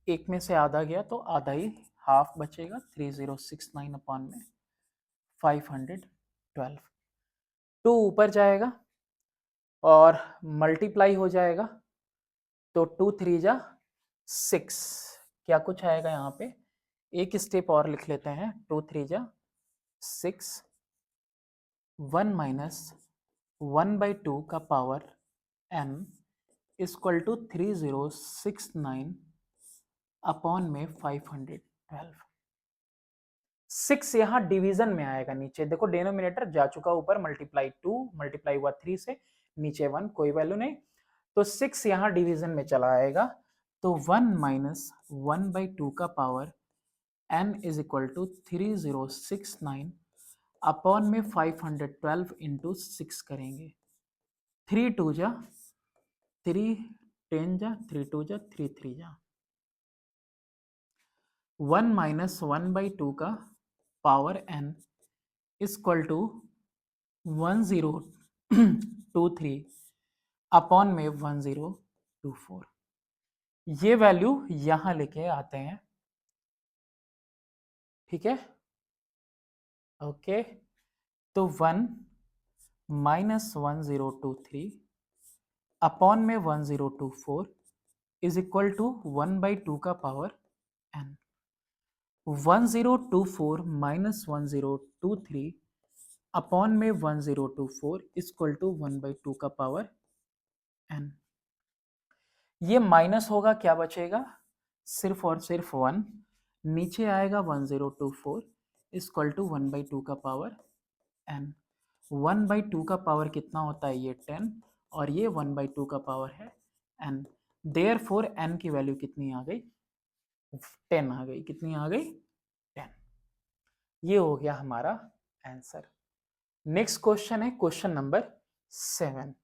A: एक में से आधा गया तो आधा ही, हाफ बचेगा, 3069 अपॉन में 512। 2 ऊपर जाएगा और मल्टीप्लाई हो जाएगा, तो 2 3 जा 6, क्या कुछ आएगा यहाँ पे, एक स्टेप और लिख लेते हैं, 2 3 जा 6, 1 माइनस 1/2 का power n equal to 3069 upon में 512। 6 यहाँ डिवीजन में आएगा, नीचे देखो डिनोमिनेटर जा चुका ऊपर, मल्टीप्लाई 2 मल्टीप्लाई हुआ 3 से, नीचे 1 कोई वैल्यू नहीं, तो 6 यहाँ डिवीजन में चला आएगा, तो 1 माइनस 1/2 का power n is equal to 3069 upon में 512 इंटू 6 करेंगे, 3 2 जा 3 10 जा 3 2 जा 3 3 जा 1 माइनस 1/2 का power n equal to 1023 upon में 1024। ये वैल्यू यहां लेके आते हैं, ठीक है, ओके, तो 1 माइनस 1023 अपॉन में 1024 इज इक्वल टू 1/2 का पावर n। 1024 माइनस 1023 अपॉन में 1024 इक्वल टू 1/2 का पावर n। ये माइनस होगा, क्या बचेगा, सिर्फ और सिर्फ 1, नीचे आएगा 1024 इक्वल टू 1/2 का पावर n। 1/2 का पावर कितना होता है, ये 10, और ये 1/2 का पावर है n। देयरफॉर n की वैल्यू कितनी आ गई, 10 आ गई, कितनी आ गई, 10। ये हो गया हमारा आंसर। नेक्स्ट क्वेश्चन है question number 7।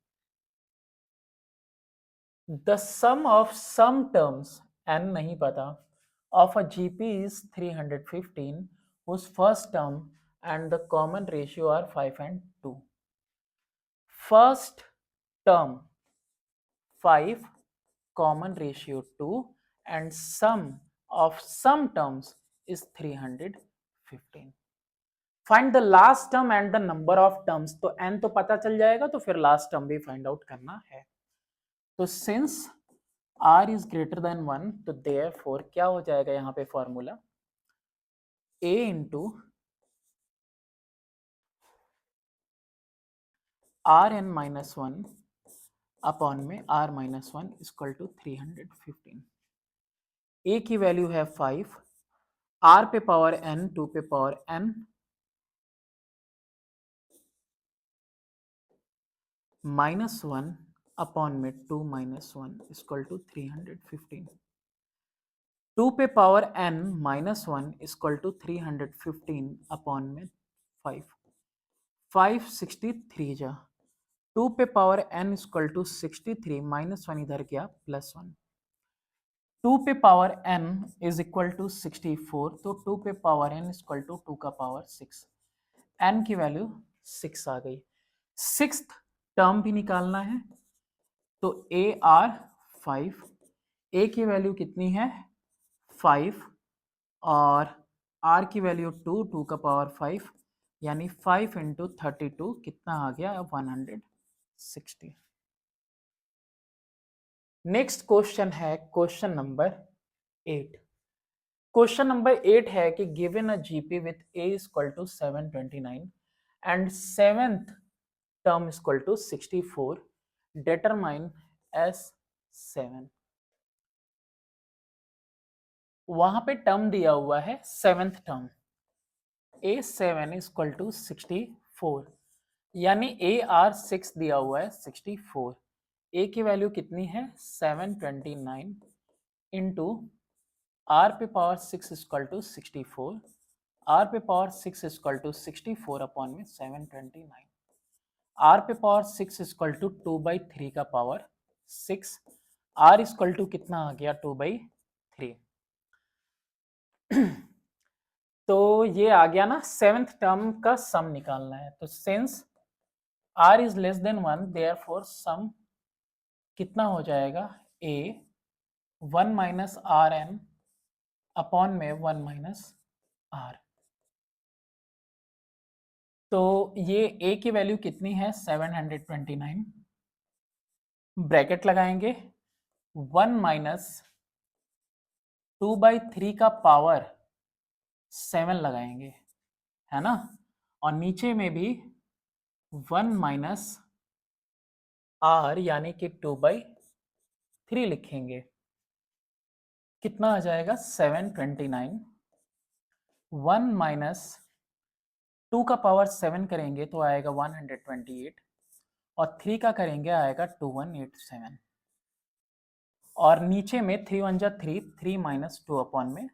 A: The sum of some terms, n नहीं पता, of a GP is 315 whose first term and the common ratio are 5 and 2. First term 5, common ratio 2, and sum of some terms is 315. Find the last term and the number of terms. तो n तो पता चल जाएगा, तो फिर last term भी find out करना है। तो since r is greater than 1, तो therefore क्या हो जाएगा यहाँ पे formula, a into rn minus 1 upon में r minus 1 equal to 315। a की वैल्यू है 5, r पे पावर n, 2 पे पावर n, माइनस 1 अपॉन में 2 माइनस 1 इक्वल टू 315। 2 पे power n minus 1 equal to 315 upon में 5, 563 जा 2 पे power n equal to 63, minus 1 इधर गया प्लस 1, 2 पे power n is equal to 64, तो 2 पे पावर n इक्वल टू 2 का पावर 6, n की वैल्यू 6 आ गई। सिक्स्थ टर्म भी निकालना है, तो a r 5, a की वैल्यू कितनी है 5, और r की वैल्यू 2, 2 का पावर 5, यानी 5 इंटू 32 कितना आ गया 160। नेक्स्ट क्वेश्चन है क्वेश्चन नंबर 8। क्वेश्चन नंबर 8 है कि given a GP with a equal to 729 and seventh term equal to 64, determine S7। वहां पे टर्म दिया हुआ है seventh term, A7 equal to 64, यानी AR6 दिया हुआ है 64, A की वैल्यू कितनी है 729 इंटू R पे पावर 6 इक्वल टू 64, R पे पावर 6 इक्वल टू 64 अपॉन में 729, R पे पावर 6 इक्वल टू 2/3 का पावर 6, R इक्वल टू कितना आ गया 2/3। तो ये आ गया ना, सेवेंथ टर्म का सम निकालना है, तो since r is less than 1, therefore sum कितना हो जाएगा a 1 minus r n upon में 1 माइनस r। तो ये a की वैल्यू कितनी है 729, ब्रैकेट लगाएंगे 1 माइनस 2/3 का पावर 7 लगाएंगे, है ना, और नीचे में भी 1 माइनस r यानी कि 2/3 लिखेंगे। कितना आ जाएगा 729, 1 माइनस 2 का पावर 7 करेंगे तो आएगा 128, और 3 का करेंगे आएगा 2187, और नीचे में 3 1 जा 3, 3 माइनस 2 अपॉन में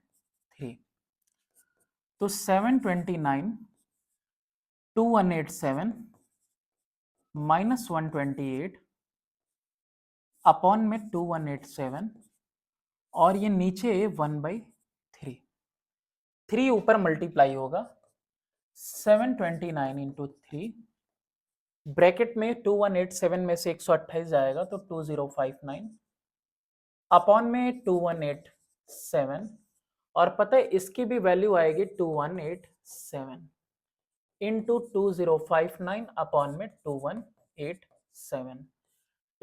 A: 3, तो 729 2187 माइनस 128 अपॉन में 2187, और ये नीचे 1/3, 3 ऊपर मल्टीप्लाई होगा 729 इंटू 3, ब्रैकेट में 2187 में से 128 जाएगा तो 2059 अपॉन में 2187, और पता है इसकी भी वैल्यू आएगी 2187 इंटू 2059 अपॉन में 2187,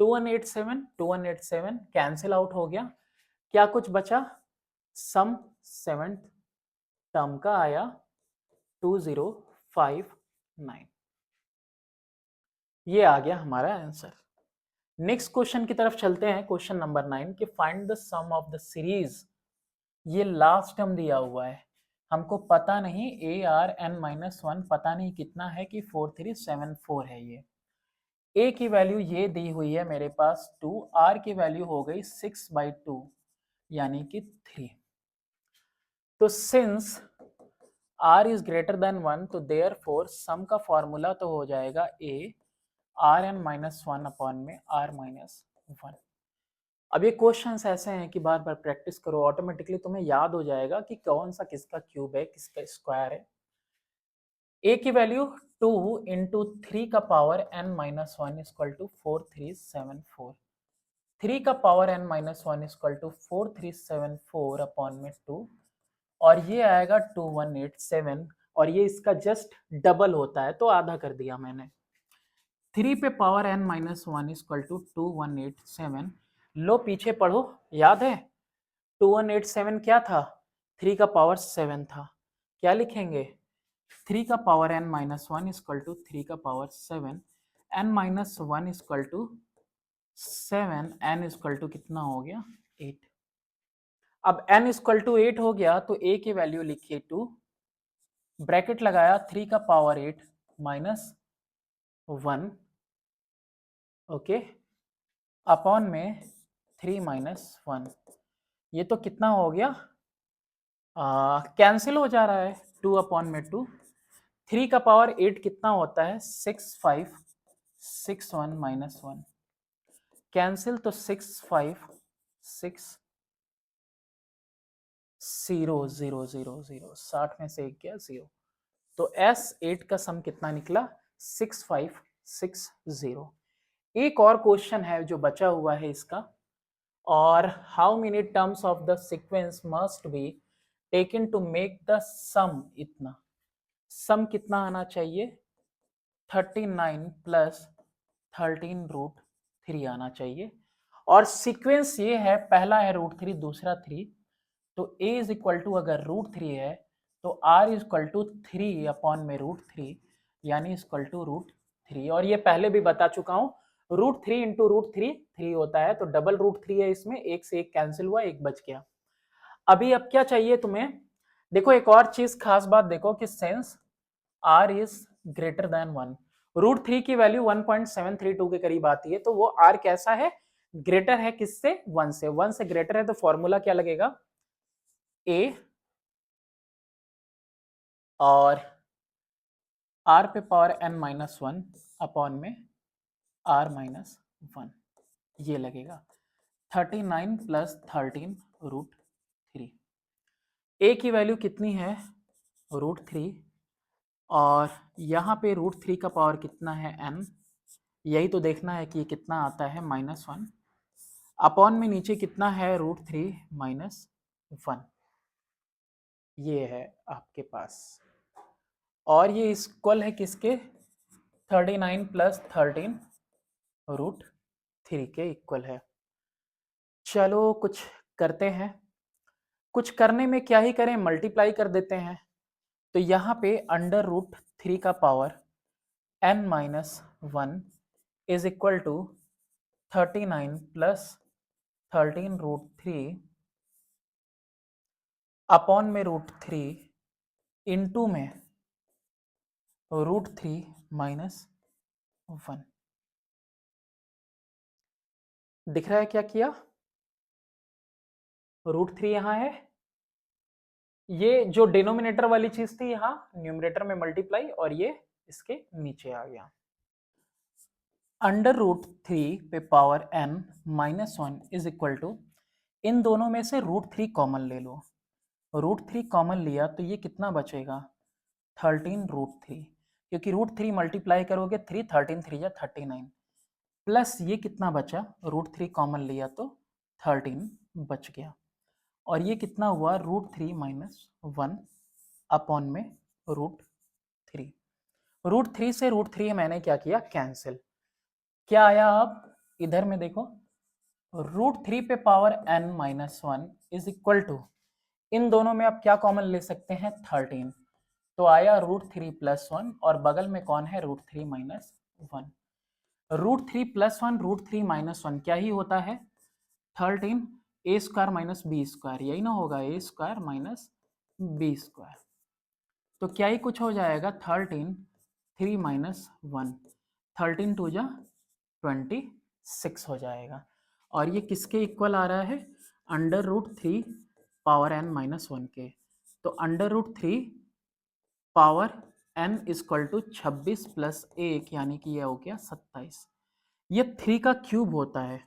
A: 2187 कैंसिल आउट हो गया, क्या कुछ बचा, सम सेवेंथ टर्म का आया 2059, ये आ गया हमारा आंसर। नेक्स्ट क्वेश्चन की तरफ चलते हैं, क्वेश्चन नंबर 9 कि find the sum of the series. ये लास्ट टर्म दिया हुआ है, हमको पता नहीं ARn-1 पता नहीं कितना है कि 4374 है। ये a की वैल्यू ये दी हुई है मेरे पास 2, r की वैल्यू हो गई 6/2 यानी कि 3। तो since r is greater than 1 तो देयरफॉर सम का फॉर्मूला तो हो जाएगा a Rn-1 अपॉन में r-1। अब ये क्वेश्चंस ऐसे हैं कि बार बार प्रैक्टिस करो, ऑटोमेटिकली तुम्हें याद हो जाएगा कि कौन सा किसका क्यूब है, किसका स्क्वायर है। a की वैल्यू 2 इंटू 3 का पावर n-1 इक्वल टू 4374, 3 का power n-1 equal to 4374 upon में 2, और ये आएगा 2187, और ये इसका जस्ट डबल होता है तो आधा कर दिया मैंने। 3 पे पावर n-1 इक्वल टू 2187, लो पीछे पढ़ो, याद है 2187 क्या था, 3 का पावर 7 था, क्या लिखेंगे 3 का पावर n-1 इक्वल टू 3 का power 7, n-1 equal to 7, n equal to कितना हो गया 8। अब n इक्वल टू 8 हो गया तो a की वैल्यू लिखिए 2, ब्रैकेट लगाया 3 का पावर 8 माइनस 1, ओके, अपॉन में 3 माइनस 1, ये तो कितना हो गया, कैंसिल हो जा रहा है 2 अपॉन में 2, 3 का पावर 8 कितना होता है 6 5 6 1 माइनस 1, कैंसिल तो 6 5 6 0 0 0 0, 60 में से एक गया 0, तो S8 का सम कितना निकला 6560। एक और क्वेश्चन है जो बचा हुआ है इसका, और how many terms of the sequence must be taken to make the sum, इतना सम कितना आना चाहिए 39 प्लस 13√3 आना चाहिए, और सीक्वेंस ये है, पहला है √3 दूसरा 3, तो a इज इक्वल टू अगर √3 है तो r is equal to 3 upon में √3 यानी इक्वल टू √3, और ये पहले भी बता चुका हूँ √3 इंटू √3 3 होता है, तो डबल √3 है इसमें, एक से एक कैंसिल हुआ, एक बच गया। अभी अब क्या चाहिए तुम्हें, देखो एक और चीज खास बात देखो कि sense r is greater than 1, √3 की वैल्यू 1.732 के करीब आती है, तो वो r कैसा है, ग्रेटर है किससे 1 से, 1 से ग्रेटर है, तो फॉर्मूला क्या लगेगा a और r पे पावर n-1 अपॉन में r-1, ये लगेगा 39 प्लस 13√3, a की वैल्यू कितनी है √3, और यहाँ पे √3 का पावर कितना है n, यही तो देखना है कि ये कितना आता है -1, अपॉन में नीचे कितना है √3 -1, ये है आपके पास। और ये इक्वल है किसके, 39 प्लस 13 रूट 3 के इक्वल है। चलो कुछ करते हैं, कुछ करने में क्या ही करें, मल्टीप्लाई कर देते हैं। तो यहाँ पे अंडर रूट 3 का power n minus 1 is equal to 39 plus 13 root 3 upon में रूट 3 इंटू में रूट 3 माइनस 1। दिख रहा है क्या किया, रूट 3 यहां है, ये जो डिनोमिनेटर वाली चीज थी यहां न्यूमरेटर में मल्टीप्लाई, और ये इसके नीचे आ गया। अंडर रूट 3 पे power n minus 1 is equal to, इन दोनों में से रूट 3 कॉमन ले लो, रूट 3 कॉमन लिया तो ये कितना बचेगा, 13 रूट 3, क्योंकि रूट 3 मल्टीप्लाई करोगे 3 13 3 या 39, प्लस ये कितना बचा, रूट 3 कॉमन लिया तो 13 बच गया, और ये कितना हुआ, रूट 3 माइनस 1 अपॉन में रूट 3। रूट 3 से रूट 3 मैंने क्या किया, कैंसिल, क्या आया, आप इधर में देखो, रूट 3 पे power n minus 1 is equal to, इन दोनों में आप क्या कॉमन ले सकते हैं, 13, तो आया रूट 3 प्लस 1, और बगल में कौन है, root 3 minus 1। Root 3 plus 1 root 3 minus 1 क्या ही होता है, 13 a square minus b square, यही ना होगा, a square minus b square, तो क्या ही कुछ हो जाएगा, 13 3 माइनस 1, 13 टू जा 26 हो जाएगा, और ये किसके इक्वल आ रहा है, under root 3 power n minus 1 के, तो under root 3 power n equal to 26 plus 1, यानी कि यह हो गया 27, ये 3 का क्यूब होता है,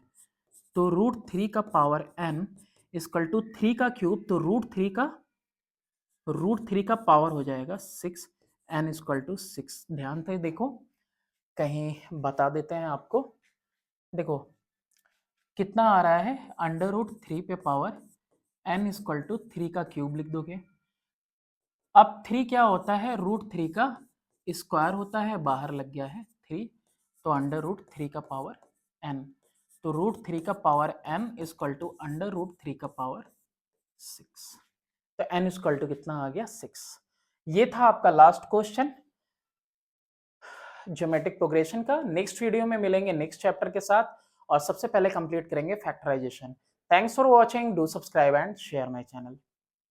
A: तो रूट 3 का पावर n इक्वल टू 3 का क्यूब, तो रूट थ्री का पावर हो जाएगा 6, n इक्वल टू 6। ध्यान से देखो, कहीं बता देते हैं आपको, देखो कितना आ रहा है, अंडर रूट 3 पे पावर n इक्वल टू 3 का क्यूब लिख दोगे, अब 3 क्या होता है, रूट 3 का स्क्वायर होता है, बाहर लग गया है 3, तो अंडर रूट 3 का पावर n, तो रूट 3 का power n equal to under root 3 का पावर 6, तो n इक्वल टू कितना आ गया, 6। ये था आपका लास्ट क्वेश्चन ज्योमेट्रिक प्रोग्रेशन का। नेक्स्ट वीडियो में मिलेंगे नेक्स्ट चैप्टर के साथ, और सबसे पहले कंप्लीट करेंगे factorisation. Thanks for watching, do subscribe and share my channel.